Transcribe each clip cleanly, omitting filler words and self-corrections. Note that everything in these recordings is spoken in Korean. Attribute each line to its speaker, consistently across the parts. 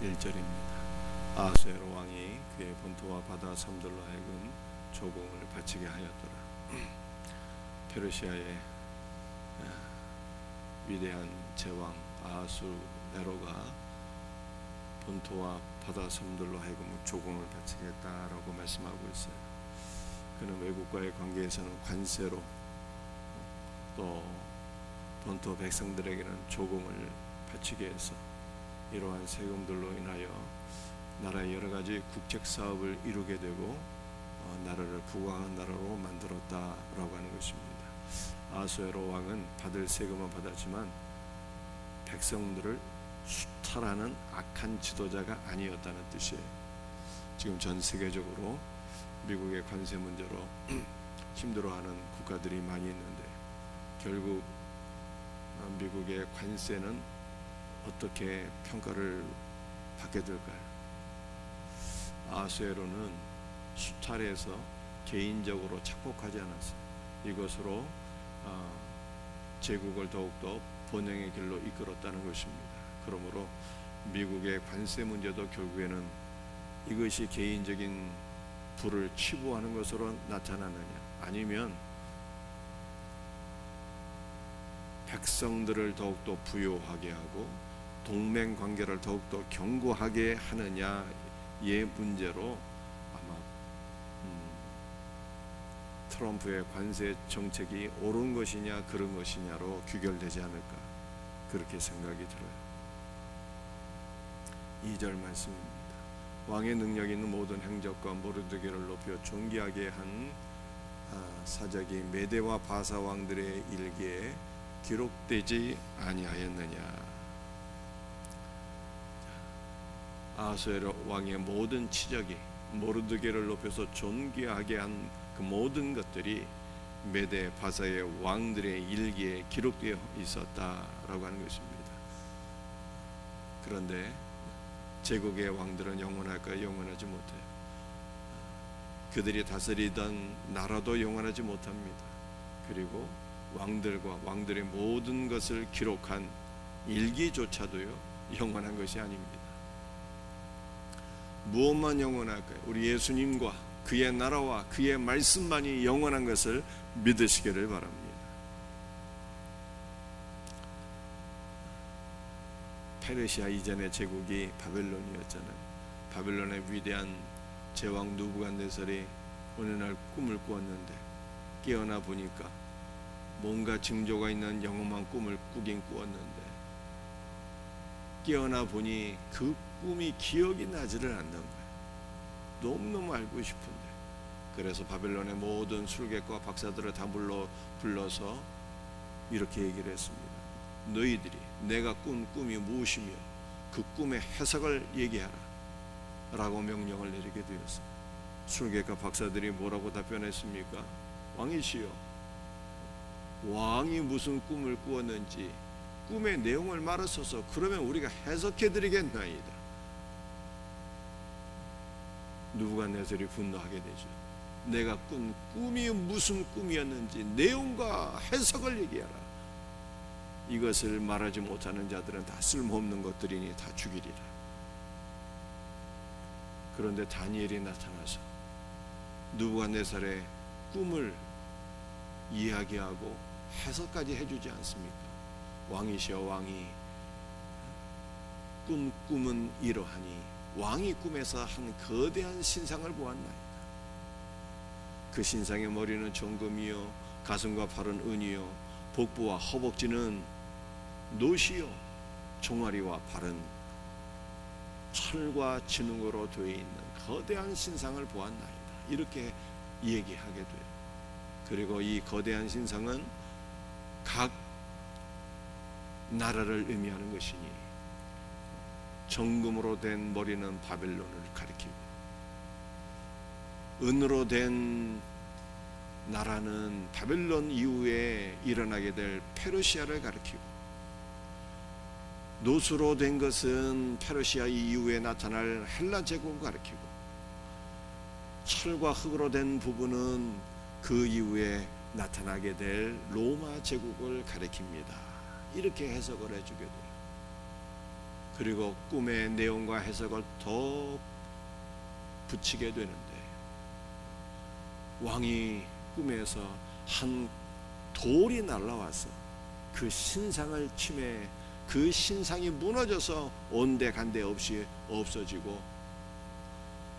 Speaker 1: 1절입니다. 아하수에로 왕이 그의 본토와 바다 섬들로 하여금 조공을 바치게 하였더라. 페르시아의 위대한 제왕 아하수에로가 본토와 바다 섬들로 하여금 조공을 바치겠다라고 말씀하고 있어요. 그는 외국과의 관계에서는 관세로, 또 본토 백성들에게는 조공을 바치게 해서 이러한 세금들로 인하여 나라의 여러 가지 국책 사업을 이루게 되고 나라를 부강한 나라로 만들었다라고 하는 것입니다. 아하수에로 왕은 받을 세금은 받았지만 백성들을 수탈하는 악한 지도자가 아니었다는 뜻이에요. 지금 전 세계적으로 미국의 관세 문제로 힘들어하는 국가들이 많이 있는데, 결국 미국의 관세는 어떻게 평가를 받게 될까요? 아하수에로는 수탈해서 개인적으로 착복하지 않았어요. 이것으로 제국을 더욱더 번영의 길로 이끌었다는 것입니다. 그러므로 미국의 관세 문제도 결국에는 이것이 개인적인 부를 치부하는 것으로 나타나느냐, 아니면 백성들을 더욱더 부요하게 하고 동맹관계를 더욱더 견고하게 하느냐의 문제로 아마 트럼프의 관세 정책이 옳은 것이냐 그른 것이냐로 귀결되지 않을까, 그렇게 생각이 들어요. 2절 말씀입니다. 왕의 능력 있는 모든 행적과 모르드게를 높여 존귀하게 한 사적이 메대와 바사 왕들의 일기에 기록되지 아니하였느냐. 아하수에로 왕의 모든 치적이 모르드게를 높여서 존귀하게 한 그 모든 것들이 메대 바사의 왕들의 일기에 기록되어 있었다라고 하는 것입니다. 그런데 제국의 왕들은 영원할까요? 영원하지 못해요. 그들이 다스리던 나라도 영원하지 못합니다. 그리고 왕들과 왕들의 모든 것을 기록한 일기조차도요, 영원한 것이 아닙니다. 무엇만 영원할까요? 우리 예수님과 그의 나라와 그의 말씀만이 영원한 것을 믿으시기를 바랍니다. 페르시아 이전의 제국이 바벨론이었잖아요. 바벨론의 위대한 제왕 느부갓네살이 어느 날 꿈을 꾸었는데, 깨어나 보니까 뭔가 징조가 있는 영험한 꿈을 꾸긴 꾸었는데, 깨어나 보니 그 꿈이 기억이 나지를 않는 거예요. 너무너무 알고 싶은데. 그래서 바벨론의 모든 술객과 박사들을 다 불러서 이렇게 얘기를 했습니다. 너희들이 내가 꾼 꿈이 무엇이며 그 꿈의 해석을 얘기하라 라고 명령을 내리게 되었습니다. 술객과 박사들이 뭐라고 답변했습니까? 왕이시여, 왕이 무슨 꿈을 꾸었는지 꿈의 내용을 말하소서. 그러면 우리가 해석해 드리겠나이다. 느부갓네살이 분노하게 되죠. 내가 꾼 꿈이 무슨 꿈이었는지 내용과 해석을 얘기하라. 이것을 말하지 못하는 자들은 다 쓸모없는 것들이니 다 죽이리라. 그런데 다니엘이 나타나서 느부갓네살의 꿈을 이야기하고 해석까지 해주지 않습니까? 왕이시여, 왕이 꿈은 이러하니 왕이 꿈에서 한 거대한 신상을 보았나이다. 그 신상의 머리는 정금이요, 가슴과 팔은 은이요, 복부와 허벅지는 노시요, 종아리와 발은 철과 진흙으로 되어 있는 거대한 신상을 보았나이다. 이렇게 얘기하게 돼요. 그리고 이 거대한 신상은 각 나라를 의미하는 것이니, 정금으로 된 머리는 바벨론을 가리키고, 은으로 된 나라는 바벨론 이후에 일어나게 될 페르시아를 가리키고, 노수로 된 것은 페르시아 이후에 나타날 헬라 제국을 가리키고, 철과 흙으로 된 부분은 그 이후에 나타나게 될 로마 제국을 가리킵니다. 이렇게 해석을 해주게 돼요. 그리고 꿈의 내용과 해석을 더 붙이게 되는데, 왕이 꿈에서 한 돌이 날라와서 그 신상을 침해, 그 신상이 무너져서 온데간데 없이 없어지고,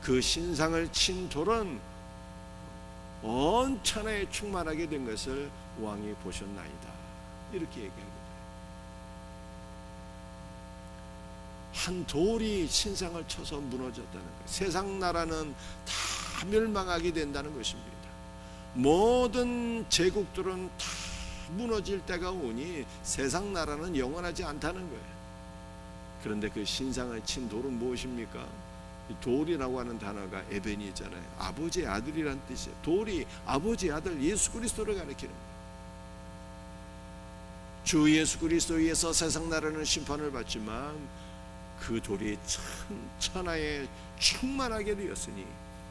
Speaker 1: 그 신상을 친 돌은 온 천하에 충만하게 된 것을 왕이 보셨나이다, 이렇게 얘기합니다. 한 돌이 신상을 쳐서 무너졌다는 거예요. 세상 나라는 다 멸망하게 된다는 것입니다. 모든 제국들은 다 무너질 때가 오니 세상 나라는 영원하지 않다는 거예요. 그런데 그 신상을 친 돌은 무엇입니까? 돌이라고 하는 단어가 에벤이잖아요. 아버지의 아들이란 뜻이에요. 돌이 아버지의 아들 예수 그리스도를 가리키는 거예요. 주 예수 그리스도에서 세상 나라는 심판을 받지만 그 돌이 천하에 충만하게 되었으니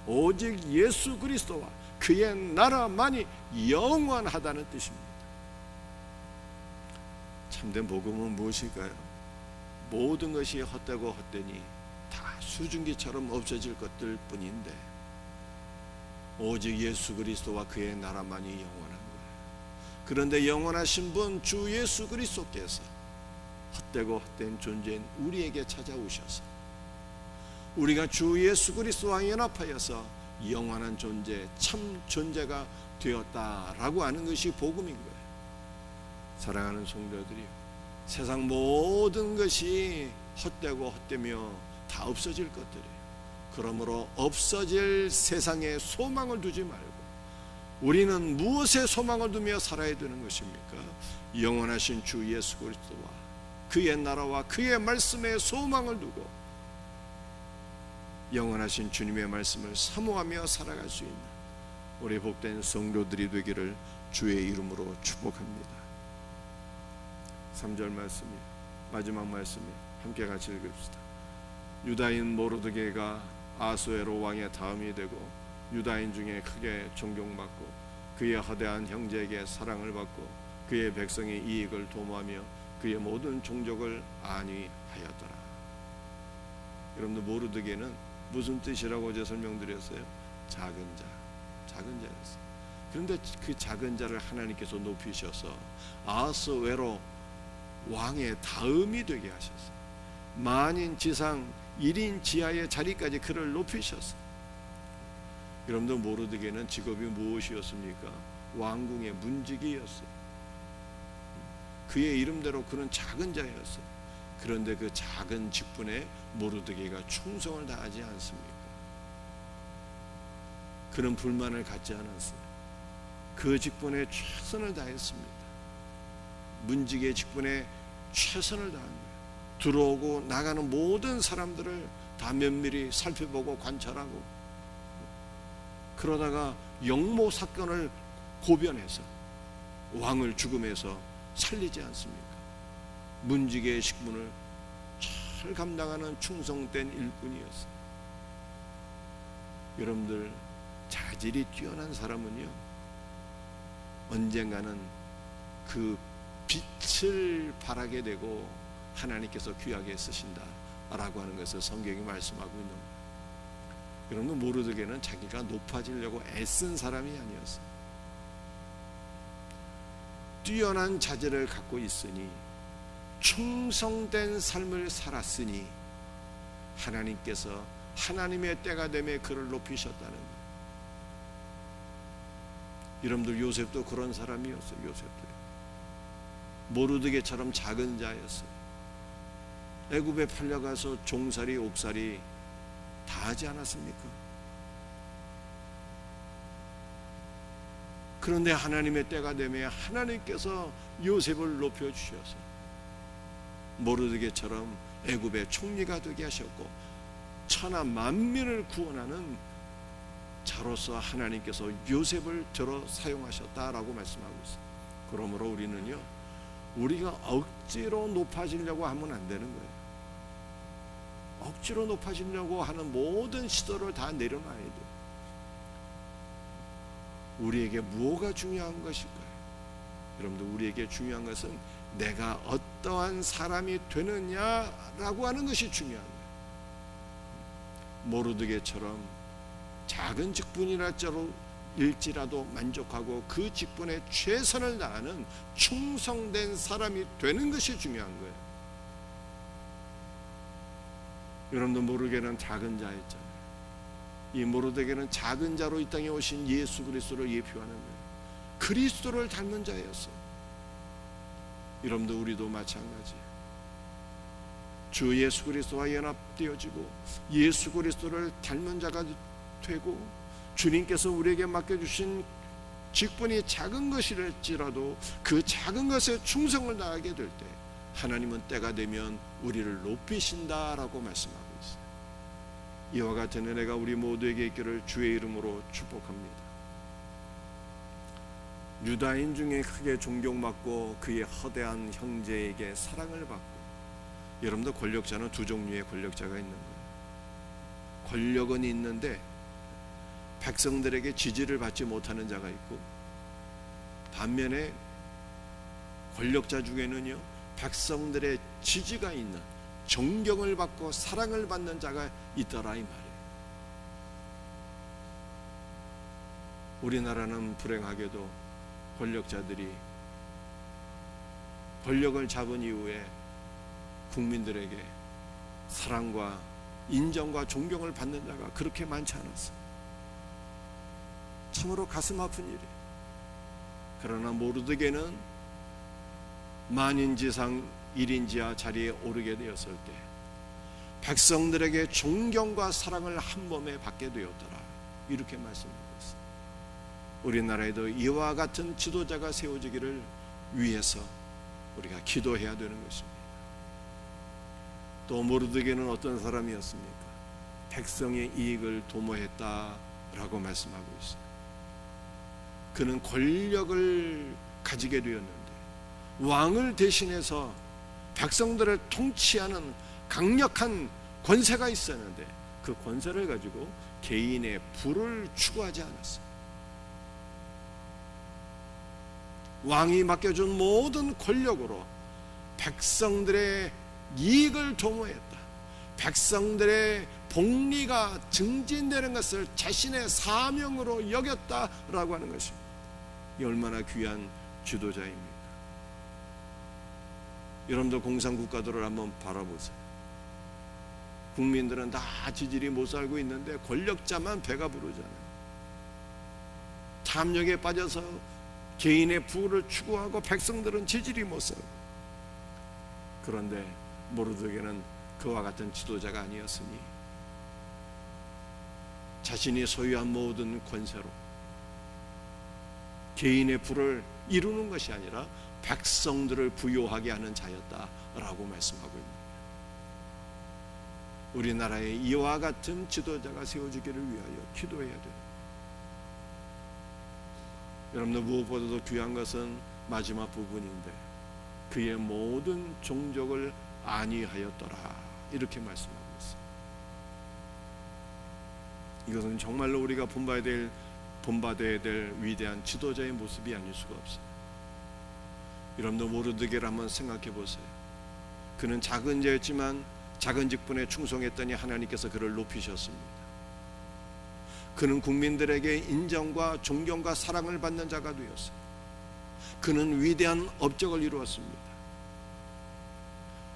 Speaker 1: 오직 예수 그리스도와 그의 나라만이 영원하다는 뜻입니다. 참된 복음은 무엇일까요? 모든 것이 헛되고 헛되니 다 수증기처럼 없어질 것들 뿐인데 오직 예수 그리스도와 그의 나라만이 영원한 거예요. 그런데 영원하신 분 주 예수 그리스도께서 헛되고 헛된 존재인 우리에게 찾아오셔서 우리가 주 예수 그리스도와 연합하여서 영원한 존재, 참 존재가 되었다라고 하는 것이 복음인 거예요. 사랑하는 성도들이요, 세상 모든 것이 헛되고 헛되며 다 없어질 것들이에요. 그러므로 없어질 세상에 소망을 두지 말고 우리는 무엇에 소망을 두며 살아야 되는 것입니까? 영원하신 주 예수 그리스도와 그의 나라와 그의 말씀에 소망을 두고 영원하신 주님의 말씀을 사모하며 살아갈 수 있는 우리 복된 성도들이 되기를 주의 이름으로 축복합니다. 3절 말씀이에요. 마지막 말씀이에요. 함께 같이 읽읍시다. 유다인 모르드게가 아수에로 왕의 다음이 되고 유다인 중에 크게 존경받고 그의 허대한 형제에게 사랑을 받고 그의 백성의 이익을 도모하며 그의 모든 종족을 안위하였더라. 여러분들 모르드게는 무슨 뜻이라고 어제 설명드렸어요? 작은 자, 작은 자였어요. 그런데 그 작은 자를 하나님께서 높이셔서 아수에로 왕의 다음이 되게 하셨어요. 만인 지상 1인 지하의 자리까지 그를 높이셨어요. 여러분들 모르드게는 직업이 무엇이었습니까? 왕궁의 문지기였어요. 그의 이름대로 그는 작은 자였어요. 그런데 그 작은 직분에 모르드게가 충성을 다하지 않습니까? 그는 불만을 갖지 않았어요. 그 직분에 최선을 다했습니다. 문지기의 직분에 최선을 다한 거예요. 들어오고 나가는 모든 사람들을 다 면밀히 살펴보고 관찰하고, 그러다가 영모 사건을 고변해서 왕을 죽음에서 살리지 않습니까? 문지기의 직분을 잘 감당하는 충성된 일꾼이었어요. 여러분들, 자질이 뛰어난 사람은요, 언젠가는 그 빛을 발하게 되고 하나님께서 귀하게 쓰신다라고 하는 것을 성경이 말씀하고 있는 거예요. 여러분, 모르드게는 자기가 높아지려고 애쓴 사람이 아니었어요. 뛰어난 자질을 갖고 있으니, 충성된 삶을 살았으니 하나님께서 하나님의 때가 되매 그를 높이셨다는 거예요. 여러분들, 요셉도 그런 사람이었어요. 요셉도 모르드게처럼 작은 자였어요. 애굽에 팔려가서 종살이 옥살이 다 하지 않았습니까? 그런데 하나님의 때가 되면 하나님께서 요셉을 높여주셔서 모르드게처럼 애굽의 총리가 되게 하셨고 천하 만민을 구원하는 자로서 하나님께서 요셉을 들어 사용하셨다라고 말씀하고 있어요. 그러므로 우리는요, 우리가 억지로 높아지려고 하면 안 되는 거예요. 억지로 높아지려고 하는 모든 시도를 다 내려놔야 돼요. 우리에게 무엇가 중요한 것일까요? 여러분들, 우리에게 중요한 것은 내가 어떠한 사람이 되느냐라고 하는 것이 중요한 거예요. 모르드게처럼 작은 직분이랄지라도 만족하고 그 직분에 최선을 다하는 충성된 사람이 되는 것이 중요한 거예요. 여러분도 모르게는 작은 자였잖아요. 이 모르드게는 작은 자로 이 땅에 오신 예수 그리스도를 예표하는 거예요. 그리스도를 닮은 자였어요. 여러분도 우리도 마찬가지예요. 주 예수 그리스도와 연합되어지고 예수 그리스도를 닮은 자가 되고 주님께서 우리에게 맡겨주신 직분이 작은 것일지라도 그 작은 것에 충성을 다하게 될 때 하나님은 때가 되면 우리를 높이신다라고 말씀하고 있어요. 이와 같은 은혜가 우리 모두에게 있기를 주의 이름으로 축복합니다. 유다인 중에 크게 존경받고 그의 허대한 형제에게 사랑을 받고, 여러분들 권력자는 두 종류의 권력자가 있는 거예요. 권력은 있는데 백성들에게 지지를 받지 못하는 자가 있고, 반면에 권력자 중에는요 백성들의 지지가 있는, 존경을 받고 사랑을 받는 자가 있더라 이 말이에요. 우리나라는 불행하게도 권력자들이 권력을 잡은 이후에 국민들에게 사랑과 인정과 존경을 받는 자가 그렇게 많지 않았어요. 참으로 가슴 아픈 일이에요. 그러나 모르드게는 만인지상 1인지하 자리에 오르게 되었을 때 백성들에게 존경과 사랑을 한 몸에 받게 되었더라, 이렇게 말씀하고 있습니다. 우리나라에도 이와 같은 지도자가 세워지기를 위해서 우리가 기도해야 되는 것입니다. 또 모르드게는 어떤 사람이었습니까? 백성의 이익을 도모했다라고 말씀하고 있어요. 그는 권력을 가지게 되었는데 왕을 대신해서 백성들을 통치하는 강력한 권세가 있었는데 그 권세를 가지고 개인의 부를 추구하지 않았어요. 왕이 맡겨준 모든 권력으로 백성들의 이익을 도모했다. 백성들의 복리가 증진되는 것을 자신의 사명으로 여겼다라고 하는 것입니다. 이 얼마나 귀한 지도자입니까? 여러분들 공산국가들을 한번 바라보세요. 국민들은 다 지질이 못 살고 있는데 권력자만 배가 부르잖아요. 탐욕에 빠져서 개인의 부를 추구하고 백성들은 지질이 못 살고. 그런데 모르드게는 그와 같은 지도자가 아니었으니 자신이 소유한 모든 권세로 개인의 부를 이루는 것이 아니라 백성들을 부요하게 하는 자였다라고 말씀하고 있습니다. 우리나라에 이와 같은 지도자가 세워지기를 위하여 기도해야 돼요. 여러분들 무엇보다도 귀한 것은 마지막 부분인데 그의 모든 종족을 안위하였더라, 이렇게 말씀하고 있어요. 이것은 정말로 우리가 본받아야 될 위대한 지도자의 모습이 아닐 수가 없어요. 여러분도 모르드게를 한번 생각해 보세요. 그는 작은 자였지만 작은 직분에 충성했더니 하나님께서 그를 높이셨습니다. 그는 국민들에게 인정과 존경과 사랑을 받는 자가 되었어요. 그는 위대한 업적을 이루었습니다.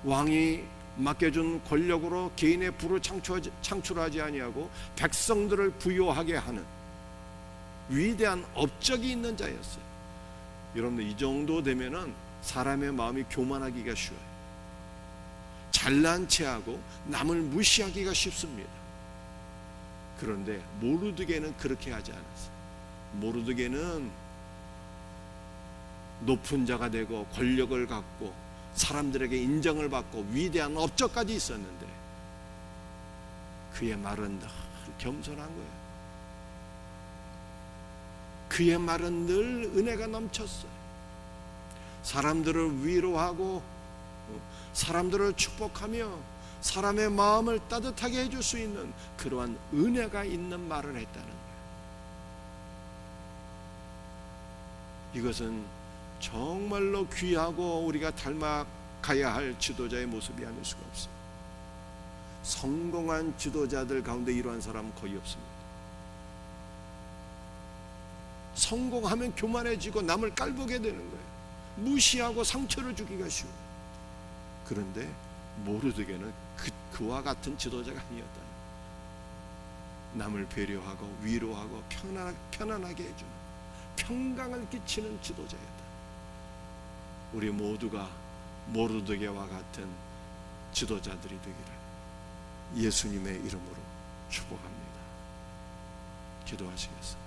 Speaker 1: 왕이 맡겨준 권력으로 개인의 부를 창출하지 아니하고 백성들을 부요하게 하는 위대한 업적이 있는 자였어요. 여러분들 이 정도 되면은 사람의 마음이 교만하기가 쉬워요. 잘난 체하고 남을 무시하기가 쉽습니다. 그런데 모르드게는 그렇게 하지 않았어요. 모르드게는 높은 자가 되고 권력을 갖고 사람들에게 인정을 받고 위대한 업적까지 있었는데 그의 말은 늘 겸손한 거예요. 그의 말은 늘 은혜가 넘쳤어요. 사람들을 위로하고 사람들을 축복하며 사람의 마음을 따뜻하게 해줄 수 있는 그러한 은혜가 있는 말을 했다는 거예요. 이것은 정말로 귀하고 우리가 닮아가야 할 지도자의 모습이 아닐 수가 없습니다. 성공한 지도자들 가운데 이러한 사람은 거의 없습니다. 성공하면 교만해지고 남을 깔보게 되는 거예요. 무시하고 상처를 주기가 쉬워요. 그런데 모르드게는 그와 같은 지도자가 아니었다. 남을 배려하고 위로하고 편안하게 해주는, 평강을 끼치는 지도자였다. 우리 모두가 모르드게와 같은 지도자들이 되기를 예수님의 이름으로 축복합니다. 기도하시겠습니다.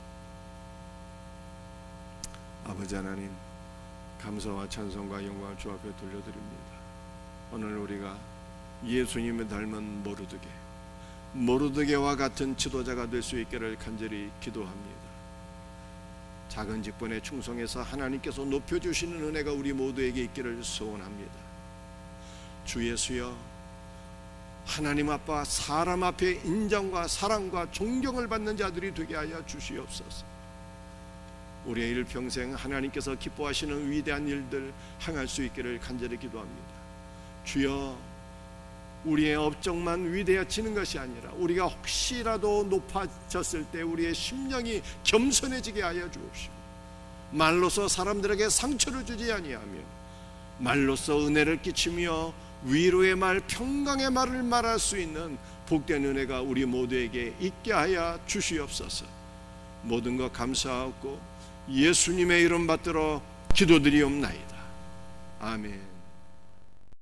Speaker 1: 아버지 하나님, 감사와 찬송과 영광을 주 앞에 돌려드립니다. 오늘 우리가 예수님을 닮은 모르드게와 같은 지도자가 될 수 있기를 간절히 기도합니다. 작은 직분에 충성해서 하나님께서 높여주시는 은혜가 우리 모두에게 있기를 소원합니다. 주 예수여, 하나님 아빠, 사람 앞에 인정과 사랑과 존경을 받는 자들이 되게 하여 주시옵소서. 우리의 일평생 하나님께서 기뻐하시는 위대한 일들 행할 수 있기를 간절히 기도합니다. 주여, 우리의 업적만 위대해지는 것이 아니라 우리가 혹시라도 높아졌을 때 우리의 심령이 겸손해지게 하여 주옵시고, 말로서 사람들에게 상처를 주지 아니하며 말로서 은혜를 끼치며 위로의 말, 평강의 말을 말할 수 있는 복된 은혜가 우리 모두에게 있게 하여 주시옵소서. 모든 것 감사하고 예수님의 이름 받들어 기도드리옵나이다. 아멘.